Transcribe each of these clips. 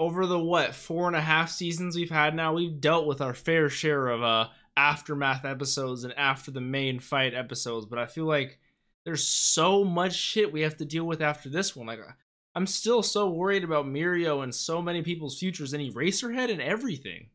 over the what 4.5 seasons we've had now, we've dealt with our fair share of aftermath episodes and after the main fight episodes, but I feel like there's so much shit we have to deal with after this one. Like, I'm still so worried about Mirio and so many people's futures and Eraserhead and everything.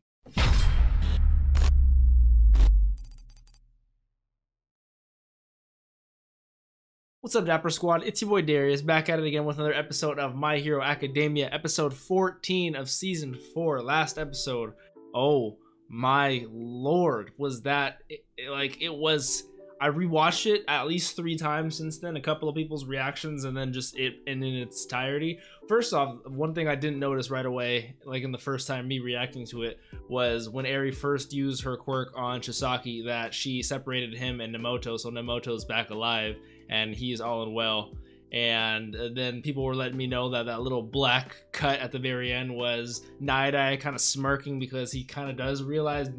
What's up, Dapper Squad? It's your boy Darius, back at it again with another episode of My Hero Academia, episode 14 of season 4. Last episode, oh my lord, was that it was. I rewatched it at least 3 times since then, a couple of people's reactions, and then just it in its entirety. First off, one thing I didn't notice right away, like in the first time me reacting to it, was when Eri first used her quirk on Chisaki, that she separated him and Nemoto, so Nemoto's back alive and he's all and well. And then people were letting me know that that little black cut at the very end was Night-Eye kind of smirking because he kind of does realize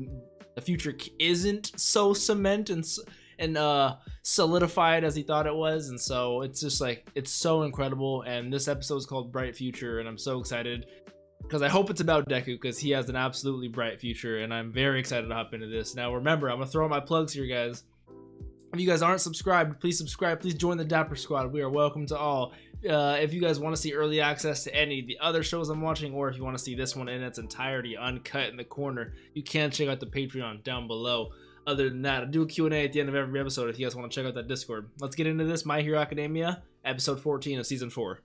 the future isn't so cement and solidified as he thought it was. And so it's just like, it's so incredible. And this episode is called Bright Future, and I'm so excited because I hope it's about Deku, because he has an absolutely bright future, and I'm very excited to hop into this. Now remember, I'm gonna throw out my plugs here, guys. If you guys aren't subscribed, please subscribe. Please join the Dapper Squad. We are welcome to all. If you guys want to see early access to any of the other shows I'm watching, or if you want to see this one in its entirety, uncut in the corner, you can check out the Patreon down below. Other than that, I do a Q&A at the end of every episode if you guys want to check out that Discord. Let's get into this. My Hero Academia, episode 14 of season 4.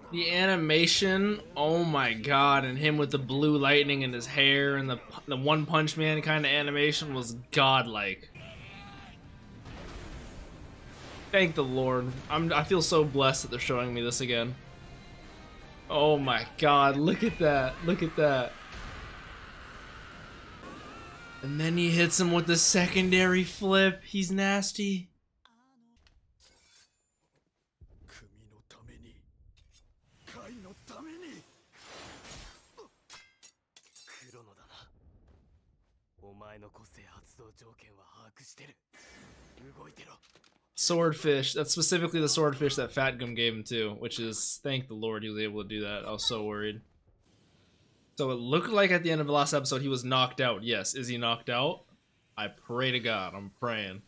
The animation, oh my god, and him with the blue lightning in his hair and the One Punch Man kind of animation was godlike. Thank the Lord. I feel so blessed that they're showing me this again. Oh my god, look at that. Look at that. And then he hits him with the secondary flip. He's nasty. Swordfish. That's specifically the swordfish that Fatgum gave him too, which is, thank the Lord he was able to do that. I was so worried. So it looked like at the end of the last episode he was knocked out. Yes, is he knocked out? I pray to God. I'm praying.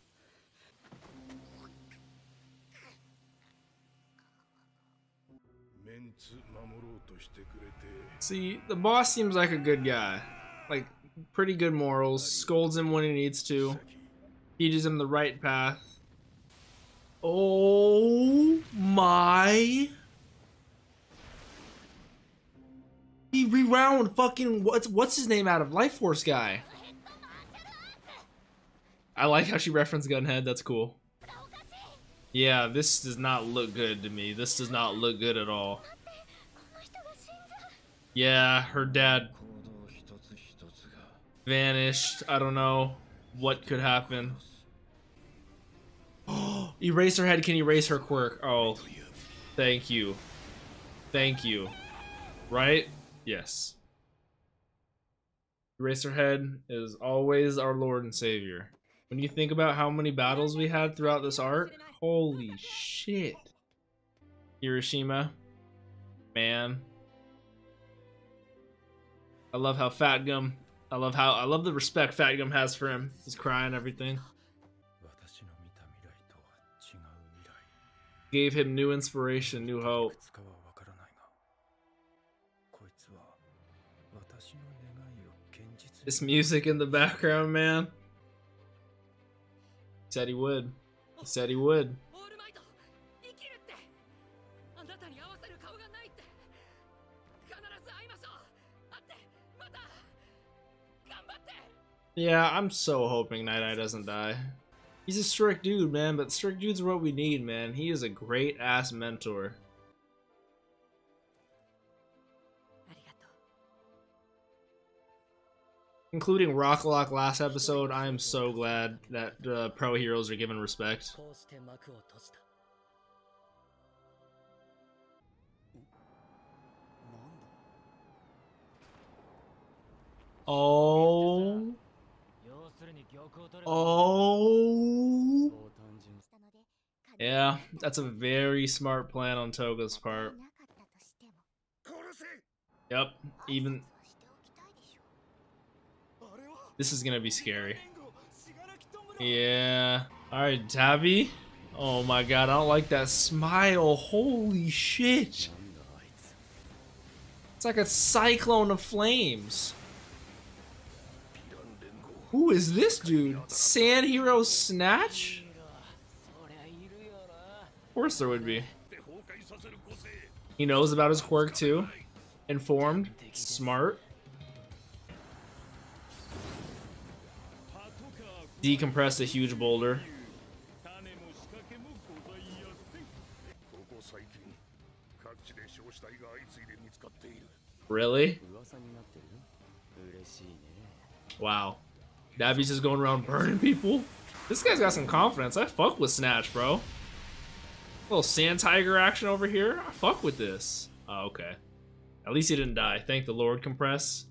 See, the boss seems like a good guy. Like, pretty good morals. Scolds him when he needs to. Teaches him the right path. Oh my. He rewound fucking what's his name out of Life Force guy. I like how she referenced Gunhead. That's cool. Yeah, this does not look good to me. This does not look good at all. Yeah, her dad vanished. I don't know what could happen. Oh, Eraserhead can erase her quirk. Oh, thank you. Thank you. Right? Yes. Eraserhead is always our Lord and Savior. When you think about how many battles we had throughout this arc, holy shit. Hiroshima, man. I love how Fatgum, I love the respect Fatgum has for him. He's crying and everything. Gave him new inspiration, new hope. This music in the background, man. He said he would. He said he would. Yeah, I'm so hoping Night-Eye doesn't die. He's a strict dude, man, but strict dudes are what we need, man. He is a great-ass mentor. Including Rocklock last episode, I am so glad that pro heroes are given respect. Oh. Oh. Yeah, that's a very smart plan on Toga's part. Yep, even... This is gonna be scary. Yeah. Alright, Tabby. Oh my god, I don't like that smile. Holy shit. It's like a cyclone of flames. Who is this dude? Sand Hero Snatch? Of course there would be. He knows about his quirk too. Informed. Smart. Decompressed a huge boulder. Really? Wow. Davies just going around burning people? This guy's got some confidence. I fuck with Snatch, bro. Little sand tiger action over here. I fuck with this. Oh, okay. At least he didn't die. Thank the Lord, Compress.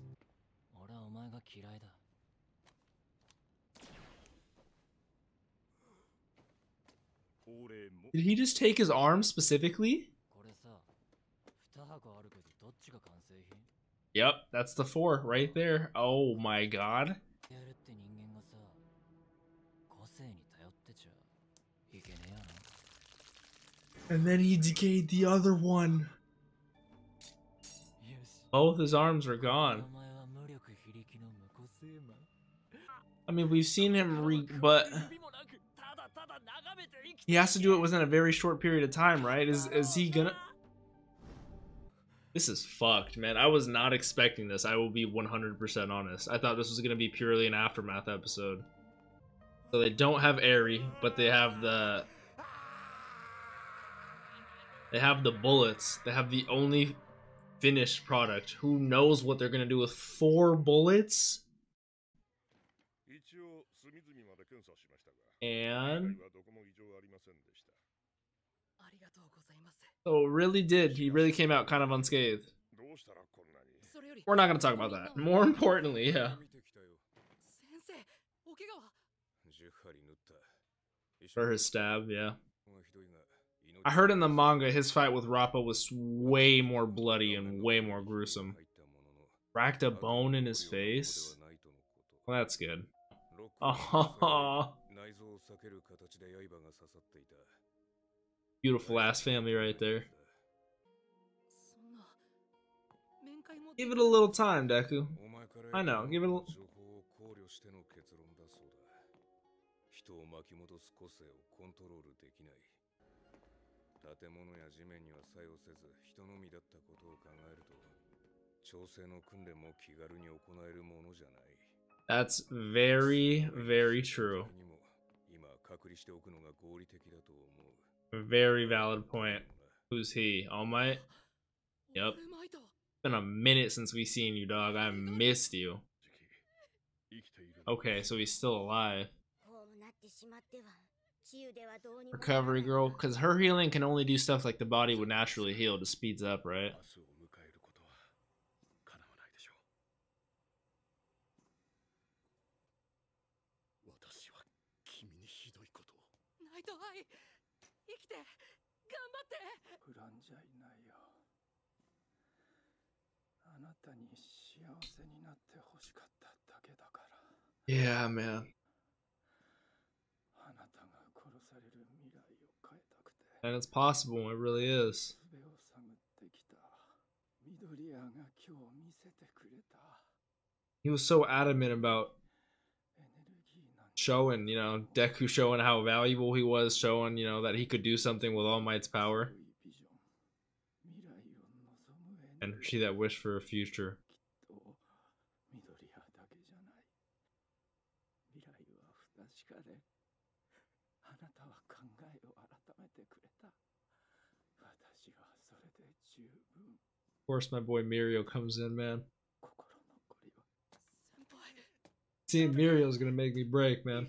Did he just take his arm specifically? Yep, that's the 4 right there. Oh my god. And then he decayed the other one. Both his arms are gone. I mean, we've seen him but he has to do it within a very short period of time, right? Is he gonna... This is fucked, man. I was not expecting this. I will be 100% honest. I thought this was gonna be purely an Aftermath episode. So they don't have Eri, but they have the... They have the bullets. They have the only finished product. Who knows what they're gonna do with 4 bullets? And... So it really did. He really came out kind of unscathed. We're not gonna talk about that. More importantly, yeah. For his stab, yeah. I heard in the manga his fight with Rappa was way more bloody and way more gruesome. Cracked a bone in his face? Well, that's good. Oh, beautiful ass family right there. Give it a little time, Deku. I know, give it a little... That's very, very true. Very valid point. Who's he? All Might? Yep. It's been a minute since we seen you, dog. I missed you. Okay, so he's still alive. Recovery girl, because her healing can only do stuff like the body would naturally heal. It just speeds up, right? Yeah, man. And it's possible, it really is. He was so adamant about showing, you know, Deku showing how valuable he was, showing, you know, that he could do something with All Might's power. And she that wished for a future. Of course, my boy Mirio comes in, man. Seeing Mirio's gonna make me break, man.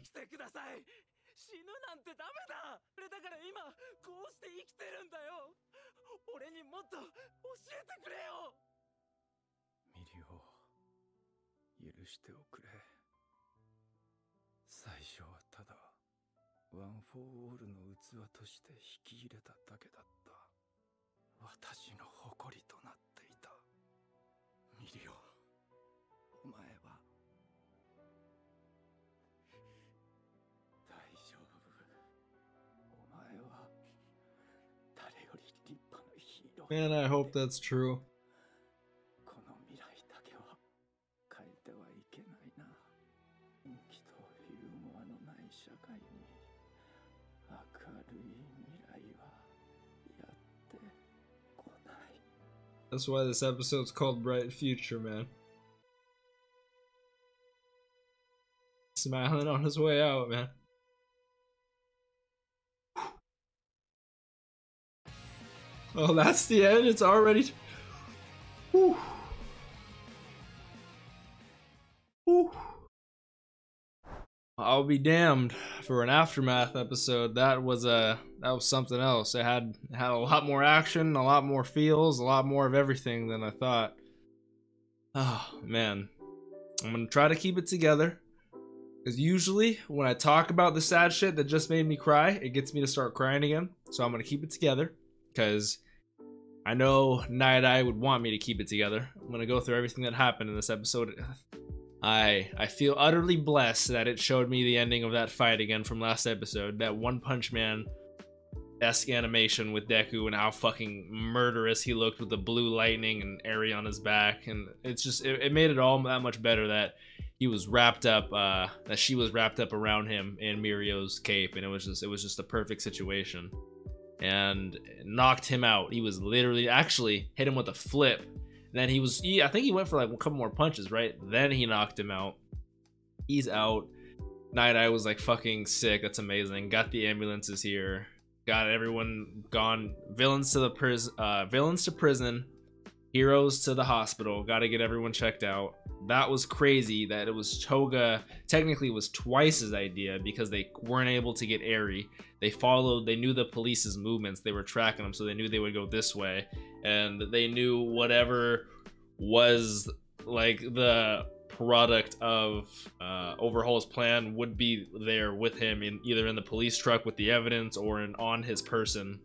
Man, I hope that's true. That's why this episode's called Bright Future, man. Smiling on his way out, man. Oh, that's the end? It's already... Whew. Whew. I'll be damned. For an Aftermath episode, that was something else. It had a lot more action, a lot more feels, a lot more of everything than I thought. Oh, man. I'm gonna try to keep it together. Because usually, when I talk about the sad shit that just made me cry, it gets me to start crying again. So I'm gonna keep it together. Because I know Night Eye would want me to keep it together. I'm gonna go through everything that happened in this episode. I feel utterly blessed that it showed me the ending of that fight again from last episode. That One Punch Man-esque animation with Deku and how fucking murderous he looked with the blue lightning and Eri on his back. And it's just, it made it all that much better that he was wrapped up, that she was wrapped up around him in Mirio's cape. And it was just a perfect situation. And knocked him out. He was literally, actually hit him with a flip. Then I think he went for like a couple more punches, right? Then he knocked him out. He's out. Night Eye was like fucking sick. That's amazing. Got the ambulances here. Got everyone gone. Villains to prison. Heroes to the hospital. Got to get everyone checked out. That was crazy that it was Toga. Technically, it was Twice's idea because they weren't able to get Eri. They knew the police's movements. They were tracking them, so they knew they would go this way. And they knew whatever was like the product of Overhaul's plan would be there with him, either in the police truck with the evidence or on his person.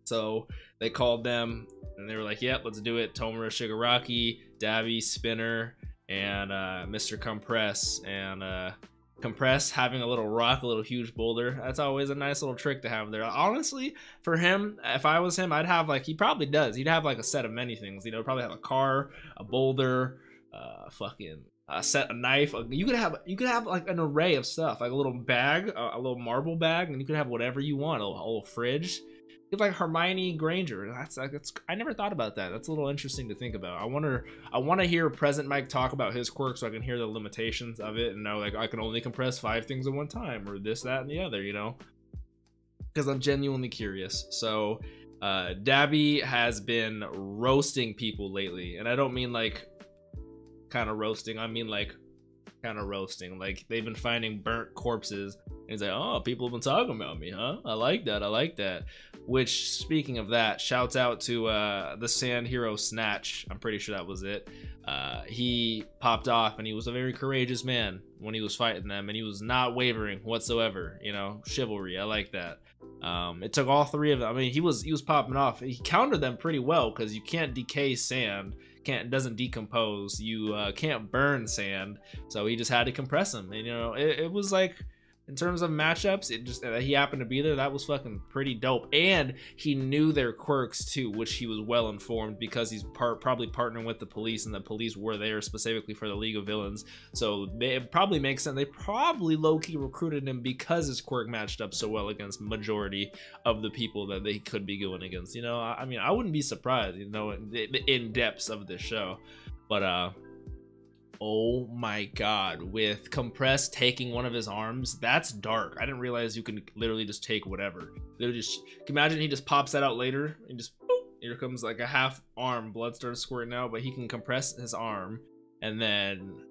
So they called them and they were like, yep, let's do it. Tomura Shigaraki, Dabi, Spinner, and Mr. Compress. And Compress having a little rock, a little huge boulder. That's always a nice little trick to have there. Honestly, for him, if I was him, I'd have like, he probably does. He'd have like a set of many things. You know, probably have a car, a boulder, a knife. You could have like an array of stuff, like a little bag, a little marble bag, and you could have whatever you want. A little fridge. It's like Hermione Granger. I never thought about that. That's a little interesting to think about. I want to hear Present Mike talk about his quirk so I can hear the limitations of it and know like I can only compress 5 things at one time or this, that, and the other, you know? Because I'm genuinely curious. So Dabi has been roasting people lately, and I don't mean like kind of roasting. I mean like kind of roasting. Like they've been finding burnt corpses, and he's like, oh, people have been talking about me, huh? I like that. Which, speaking of that, shouts out to the Sand Hero Snatch. I'm pretty sure that was it. He popped off, and he was a very courageous man when he was fighting them, and he was not wavering whatsoever. You know, chivalry. I like that. It took all 3 of them. I mean, he was popping off. He countered them pretty well because you can't decay sand. It doesn't decompose. You can't burn sand. So he just had to compress them. And you know, it was like, in terms of matchups, it just he happened to be there. That was fucking pretty dope. And he knew their quirks too, which he was well informed because he's probably partnering with the police, and the police were there specifically for the League of Villains. So it probably makes sense. They probably low-key recruited him because his quirk matched up so well against majority of the people that they could be going against. You know, I mean, I wouldn't be surprised, you know, the in-depths of this show. But oh my god, with Compress taking one of his arms, that's dark. I didn't realize you can literally just take whatever. Literally just, imagine he just pops that out later and just, boop, here comes like a half arm, blood starts squirting out, but he can compress his arm. And then,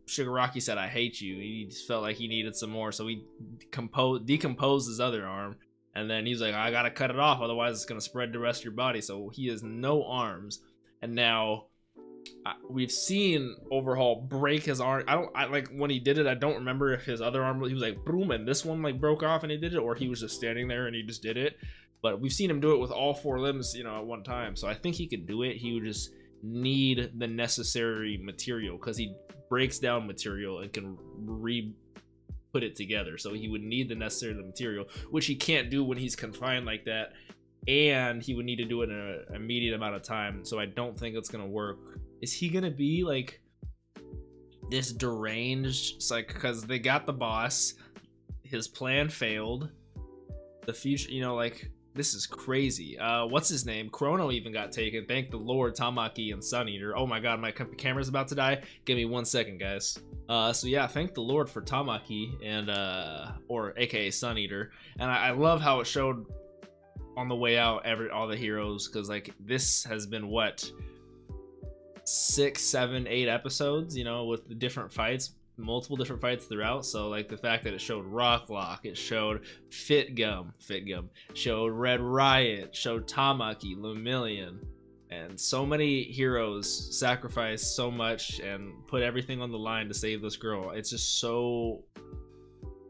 Shigaraki said, I hate you. He just felt like he needed some more, so he decomposed his other arm. And then he's like, I gotta cut it off, otherwise it's gonna spread the rest of your body. So he has no arms. And now, we've seen Overhaul break his arm. I like when he did it, I don't remember if his other arm, he was like boom, and this one like broke off and he did it, or he was just standing there and he just did it. But we've seen him do it with all 4 limbs, you know, at one time. So I think he could do it. He would just need the necessary material, because he breaks down material and can put it together. So he would need the necessary material, which he can't do when he's confined like that and he would need to do it in an immediate amount of time. So I don't think it's gonna work. Is he gonna be like this deranged? It's like, because they got the boss, his plan failed, the future, you know, like, this is crazy. What's his name? Chrono even got taken. Thank the Lord, Tamaki and Sun Eater. Oh my god, my camera's about to die. Give me 1 second, guys. So yeah, thank the Lord for Tamaki and or aka Sun Eater. And I love how it showed on the way out all the heroes, because like this has been what, 6, 7, 8 episodes, you know, with the different fights, multiple different fights throughout. So like the fact that it showed Rocklock, it showed Fitgum, showed Red Riot, showed Tamaki, Lumillion, and so many heroes sacrificed so much and put everything on the line to save this girl. It's just so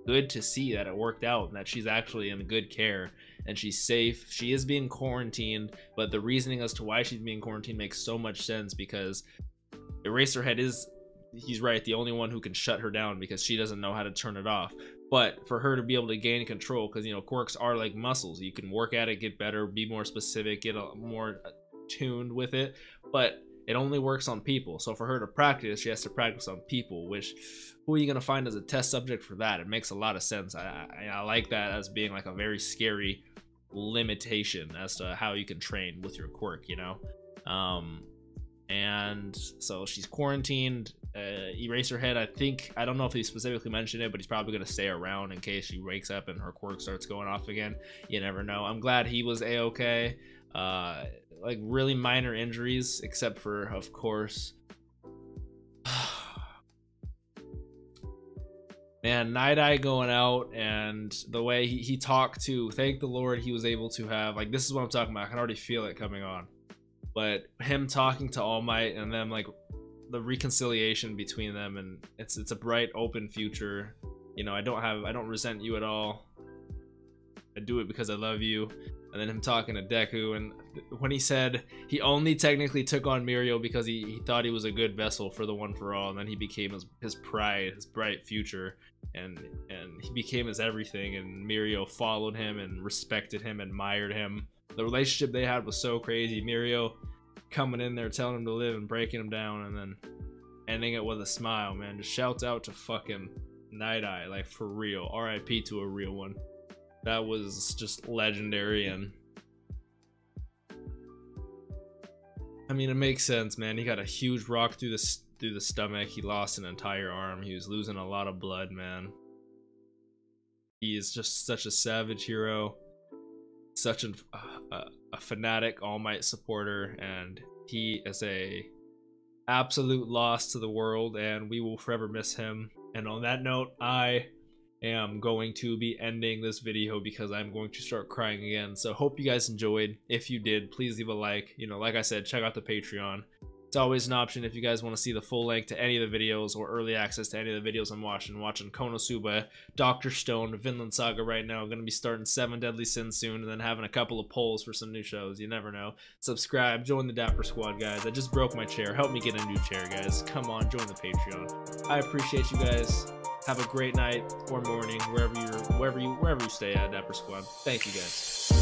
good to see that it worked out and that she's actually in good care and she's safe. She is being quarantined, but the reasoning as to why she's being quarantined makes so much sense, because Eraserhead is, he's right, the only one who can shut her down, because she doesn't know how to turn it off. But for her to be able to gain control, because, you know, quirks are like muscles, you can work at it, get better, be more specific, get more tuned with it, but it only works on people. So for her to practice, she has to practice on people, which, who are you going to find as a test subject for that? It makes a lot of sense. I like that as being like a very scary limitation as to how you can train with your quirk, you know? And so she's quarantined. Eraserhead, I don't know if he specifically mentioned it, but he's probably going to stay around in case she wakes up and her quirk starts going off again. You never know. I'm glad he was a-okay. Like really minor injuries, except for, of course, man, Night Eye going out, and the way he talked to, thank the Lord he was able to have, like, this is what I'm talking about. I can already feel it coming on. But him talking to All Might and them, like, the reconciliation between them, and it's a bright, open future. You know, I don't resent you at all. I do it because I love you. And then him talking to Deku, and when he said he only technically took on Mirio because he thought he was a good vessel for the One for All, and then he became his pride, his bright future, and he became his everything, and Mirio followed him and respected him, admired him. The relationship they had was so crazy. Mirio coming in there telling him to live and breaking him down, and then ending it with a smile, man. Just shouts out to fucking Night Eye, like, for real. RIP to a real one. That was just legendary. And I mean, it makes sense, man. He got a huge rock through the stomach. He lost an entire arm. He was losing a lot of blood, man. He is just such a savage hero, such a fanatic All Might supporter, and he is a absolute loss to the world, and we will forever miss him. And on that note, I am going to be ending this video because I'm going to start crying again. So hope you guys enjoyed. If you did, please leave a like. You know, like I said, check out the Patreon. It's always an option if you guys want to see the full length to any of the videos or early access to any of the videos I'm watching Konosuba, Dr. Stone, Vinland Saga right now. I'm going to be starting 7 Deadly Sins soon, and then having a couple of polls for some new shows. You never know. Subscribe, join the Dapper Squad, guys. I just broke my chair. Help me get a new chair, guys. Come on, join the Patreon. I appreciate you guys. Have a great night or morning, wherever you stay at, Dapper Squad. Thank you, guys.